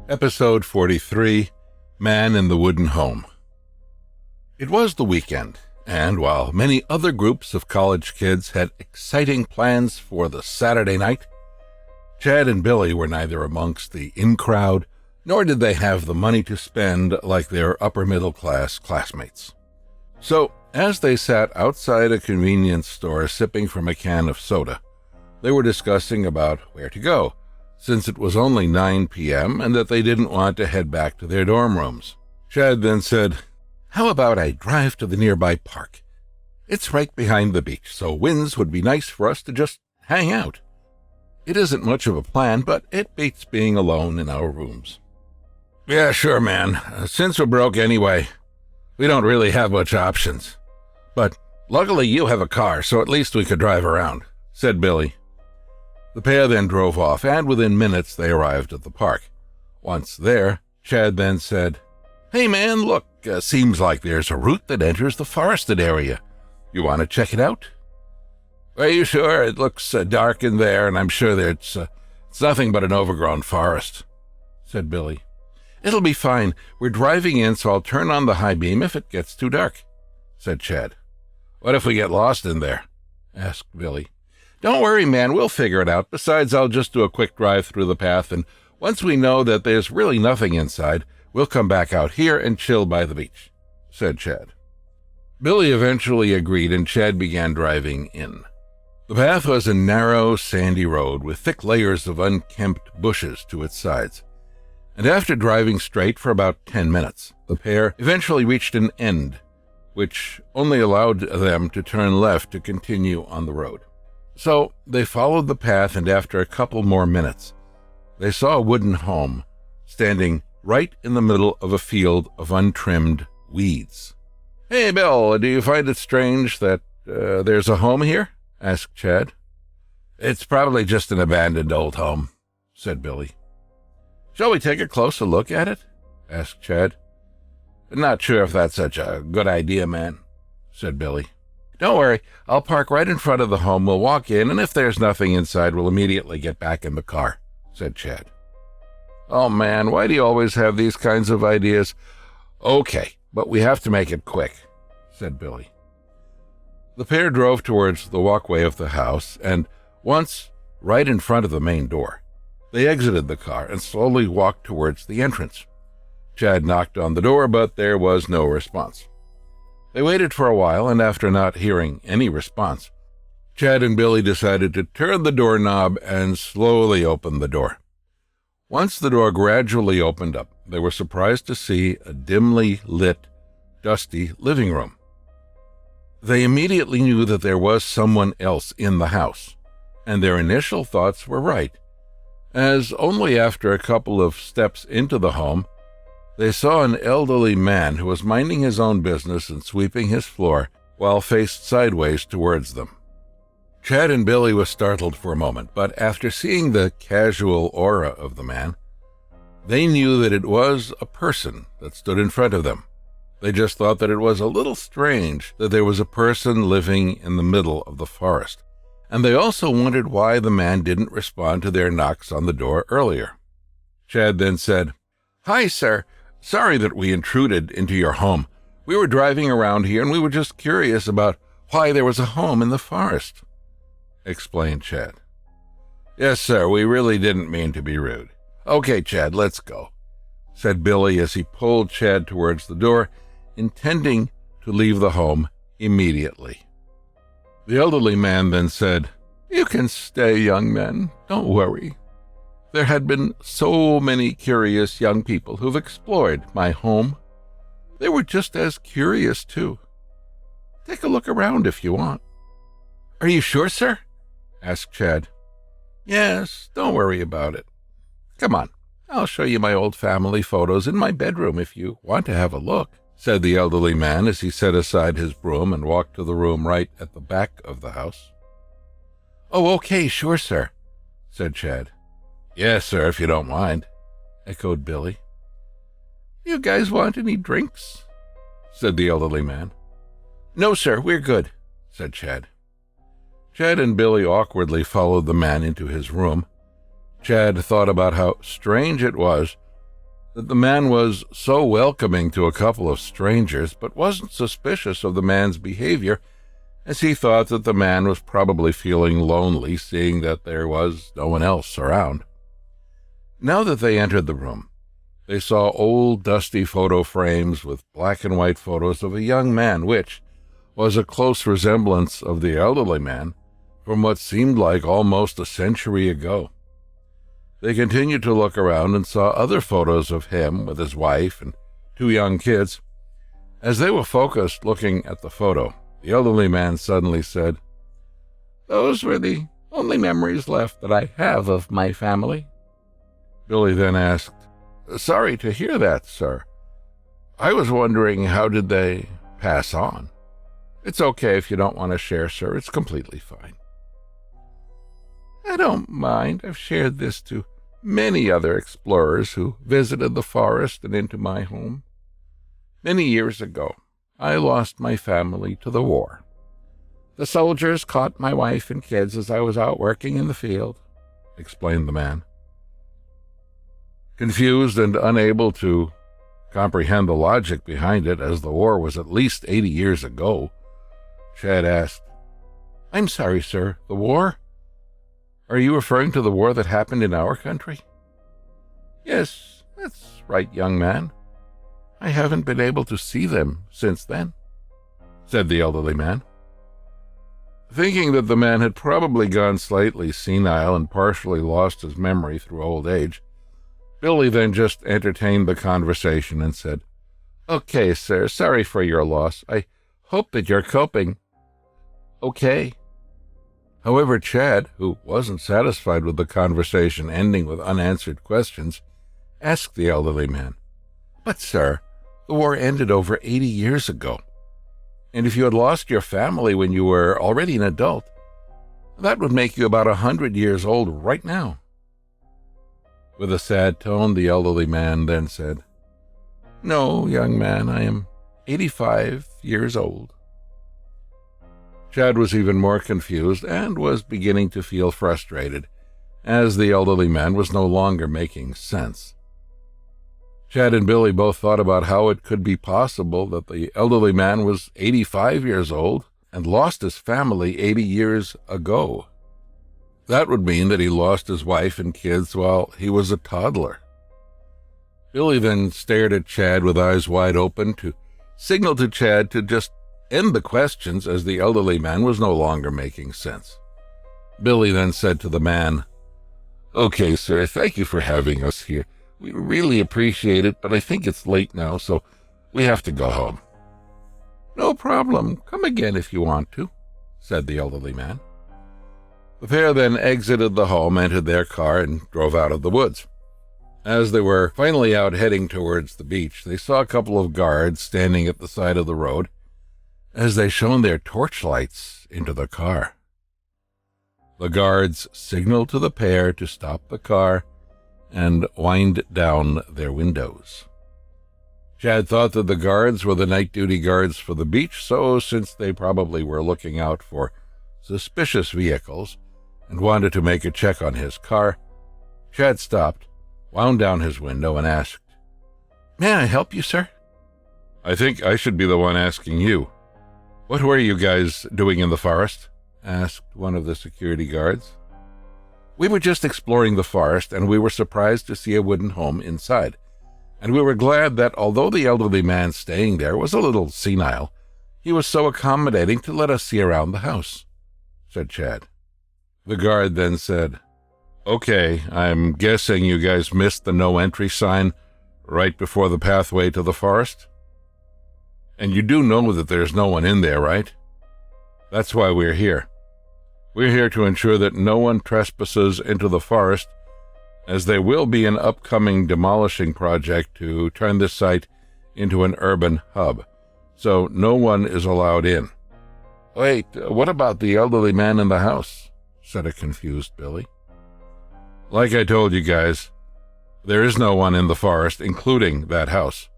Episode 43, Man in the Wooden Home. It was the weekend, and while many other groups of college kids had exciting plans for the Saturday night, Chad and Billy were neither amongst the in-crowd, nor did they have the money to spend like their upper-middle-class classmates. So, as they sat outside a convenience store sipping from a can of soda, they were discussing about where to go, since it was only 9 p.m. and that they didn't want to head back to their dorm rooms. Chad then said, "How about I drive to the nearby park? It's right behind the beach, so winds would be nice for us to just hang out. It isn't much of a plan, but it beats being alone in our rooms." "Yeah, sure, man. Since we're broke anyway, we don't really have much options. But luckily you have a car, so at least we could drive around," said Billy. The pair then drove off, and within minutes they arrived at the park. Once there, Chad then said, "Hey man, look, seems like there's a route that enters the forested area. You want to check it out?" "Are you sure? It looks dark in there, and I'm sure that it's nothing but an overgrown forest," said Billy. "It'll be fine. We're driving in, so I'll turn on the high beam if it gets too dark," said Chad. "What if we get lost in there?" asked Billy. "Don't worry, man, we'll figure it out. Besides, I'll just do a quick drive through the path, and once we know that there's really nothing inside, we'll come back out here and chill by the beach," said Chad. Billy eventually agreed, and Chad began driving in. The path was a narrow, sandy road with thick layers of unkempt bushes to its sides, and after driving straight for about 10 minutes, the pair eventually reached an end, which only allowed them to turn left to continue on the road. So they followed the path, and after a couple more minutes, they saw a wooden home standing right in the middle of a field of untrimmed weeds. "Hey, Bill, do you find it strange that there's a home here?" asked Chad. "It's probably just an abandoned old home," said Billy. "Shall we take a closer look at it?" asked Chad. "Not sure if that's such a good idea, man," said Billy. "Don't worry, I'll park right in front of the home, we'll walk in, and if there's nothing inside, we'll immediately get back in the car," said Chad. "Oh man, why do you always have these kinds of ideas?" "Okay, but we have to make it quick," said Billy. The pair drove towards the walkway of the house, and once right in front of the main door, they exited the car and slowly walked towards the entrance. Chad knocked on the door, but there was no response. They waited for a while, and after not hearing any response, Chad and Billy decided to turn the doorknob and slowly open the door. Once the door gradually opened up, they were surprised to see a dimly lit, dusty living room. They immediately knew that there was someone else in the house, and their initial thoughts were right, as only after a couple of steps into the home, they saw an elderly man who was minding his own business and sweeping his floor while faced sideways towards them. Chad and Billy were startled for a moment, but after seeing the casual aura of the man, they knew that it was a person that stood in front of them. They just thought that it was a little strange that there was a person living in the middle of the forest, and they also wondered why the man didn't respond to their knocks on the door earlier. Chad then said, "Hi, sir. Sorry that we intruded into your home. We were driving around here, and we were just curious about why there was a home in the forest," explained Chad. "Yes, sir, we really didn't mean to be rude. Okay, Chad, let's go," said Billy as he pulled Chad towards the door, intending to leave the home immediately. The elderly man then said, "You can stay, young men. Don't worry. There had been so many curious young people who've explored my home. They were just as curious, too. Take a look around if you want." "Are you sure, sir?" asked Chad. "Yes, don't worry about it. Come on, I'll show you my old family photos in my bedroom if you want to have a look," said the elderly man as he set aside his broom and walked to the room right at the back of the house. "Oh, okay, sure, sir," said Chad. "Yes, sir, if you don't mind," echoed Billy. "You guys want any drinks?" said the elderly man. "No, sir, we're good," said Chad. Chad and Billy awkwardly followed the man into his room. Chad thought about how strange it was that the man was so welcoming to a couple of strangers, but wasn't suspicious of the man's behavior, as he thought that the man was probably feeling lonely, seeing that there was no one else around. Now that they entered the room, they saw old, dusty photo frames with black and white photos of a young man, which was a close resemblance of the elderly man from what seemed like almost a century ago. They continued to look around and saw other photos of him with his wife and 2 young kids. As they were focused looking at the photo, the elderly man suddenly said, "Those were the only memories left that I have of my family." Billy then asked, "Sorry to hear that, sir. I was wondering, how did they pass on?" "It's okay if you don't want to share, sir. It's completely fine." "I don't mind. I've shared this to many other explorers who visited the forest and into my home. Many years ago, I lost my family to the war. The soldiers caught my wife and kids as I was out working in the field," explained the man. Confused and unable to comprehend the logic behind it, as the war was at least 80 years ago, Chad asked, "I'm sorry, sir, the war? Are you referring to the war that happened in our country?" "Yes, that's right, young man. I haven't been able to see them since then," said the elderly man. Thinking that the man had probably gone slightly senile and partially lost his memory through old age, Billy then just entertained the conversation and said, "Okay, sir, sorry for your loss. I hope that you're coping okay." However, Chad, who wasn't satisfied with the conversation ending with unanswered questions, asked the elderly man, "But, sir, the war ended over 80 years ago. And if you had lost your family when you were already an adult, that would make you about 100 years old right now." With a sad tone, the elderly man then said, "No, young man, I am 85 years old." Chad was even more confused and was beginning to feel frustrated, as the elderly man was no longer making sense. Chad and Billy both thought about how it could be possible that the elderly man was 85 years old and lost his family 80 years ago. That would mean that he lost his wife and kids while he was a toddler. Billy then stared at Chad with eyes wide open to signal to Chad to just end the questions, as the elderly man was no longer making sense. Billy then said to the man, "Okay, sir, thank you for having us here. We really appreciate it, but I think it's late now, so we have to go home." "No problem. Come again if you want to," said the elderly man. The pair then exited the home, entered their car, and drove out of the woods. As they were finally out heading towards the beach, they saw a couple of guards standing at the side of the road as they shone their torchlights into the car. The guards signaled to the pair to stop the car and wind down their windows. Chad thought that the guards were the night duty guards for the beach, so since they probably were looking out for suspicious vehicles and wanted to make a check on his car, Chad stopped, wound down his window, and asked, "May I help you, sir?" "I think I should be the one asking you. What were you guys doing in the forest?" asked one of the security guards. "We were just exploring the forest, and we were surprised to see a wooden home inside. And we were glad that although the elderly man staying there was a little senile, he was so accommodating to let us see around the house," said Chad. The guard then said, "Okay, I'm guessing you guys missed the no entry sign right before the pathway to the forest? And you do know that there's no one in there, right? That's why we're here. We're here to ensure that no one trespasses into the forest, as there will be an upcoming demolishing project to turn this site into an urban hub, so no one is allowed in." "Wait, what about the elderly man in the house?" said a confused Billy. "Like I told you guys, there is no one in the forest, including that house.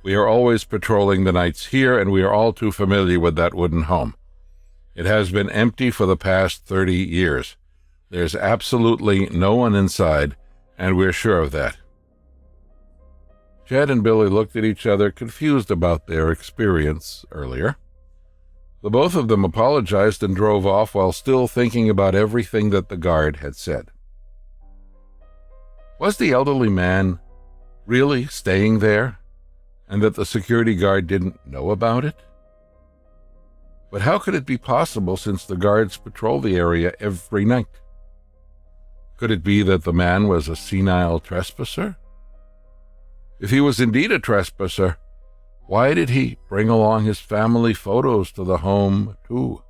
We are always patrolling the nights here, and we are all too familiar with that wooden home. It has been empty for the past 30 years. There's absolutely no one inside, and we're sure of that." Chad and Billy looked at each other, confused about their experience earlier. The both of them apologized and drove off while still thinking about everything that the guard had said. Was the elderly man really staying there, and that the security guard didn't know about it? But how could it be possible since the guards patrol the area every night? Could it be that the man was a senile trespasser? If he was indeed a trespasser, why did he bring along his family photos to the home, too?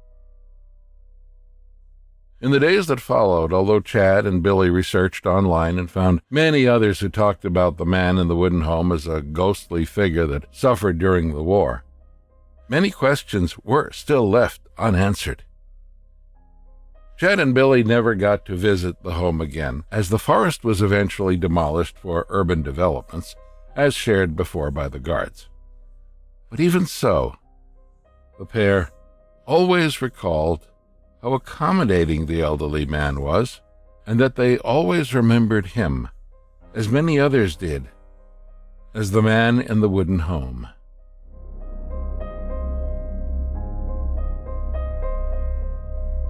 In the days that followed, although Chad and Billy researched online and found many others who talked about the man in the wooden home as a ghostly figure that suffered during the war, many questions were still left unanswered. Chad and Billy never got to visit the home again, as the forest was eventually demolished for urban developments, as shared before by the guards. But even so, the pair always recalled how accommodating the elderly man was, and that they always remembered him, as many others did, as the man in the wooden home.